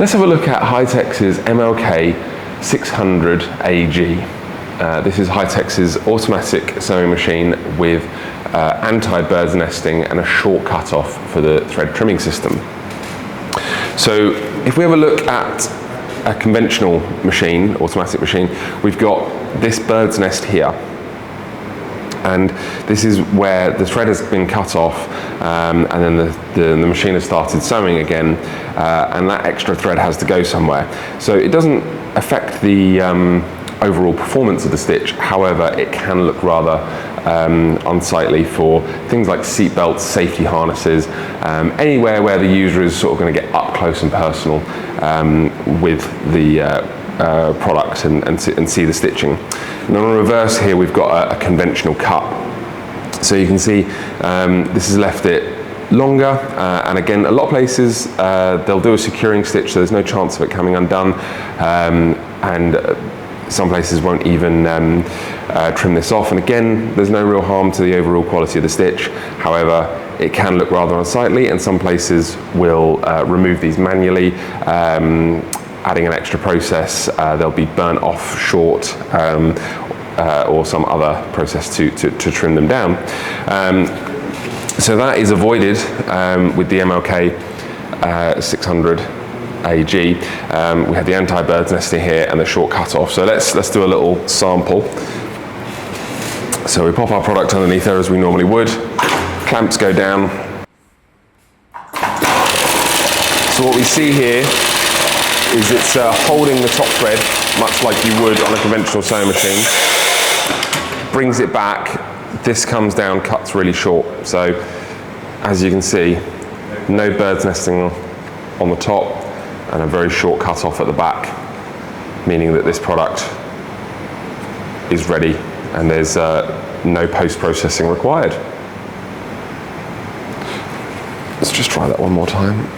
Let's have a look at HighTex's MLK 600 AG. This is HighTex's automatic sewing machine with anti-bird's nesting and a short cut-off for the thread trimming system. So if we have a look at a conventional machine, automatic machine, we've got this bird's nest here. And this is where the thread has been cut off and then the machine has started sewing again, and that extra thread has to go somewhere. So it doesn't affect the overall performance of the stitch. However, it can look rather unsightly for things like seat belts, safety harnesses, anywhere where the user is sort of going to get up close and personal with the products and see the stitching. And on the reverse here, we've got a conventional cut. So you can see this has left it longer, and again, a lot of places they'll do a securing stitch, so there's no chance of it coming undone, and some places won't even trim this off. And again, there's no real harm to the overall quality of the stitch. However, it can look rather unsightly, and some places will remove these manually, adding an extra process. They'll be burnt off short, or some other process to trim them down. So that is avoided with the MLK 600 AG. We have the anti-bird's nesting here and the short cut off. So let's do a little sample. So we pop our product underneath there as we normally would. Clamps go down. So what we see here is it's holding the top thread much like you would on a conventional sewing machine. Brings it back. This comes down, cuts really short. So as you can see, no bird's nesting on the top and a very short cut off at the back, meaning that this product is ready and there's no post-processing required. Let's just try that one more time.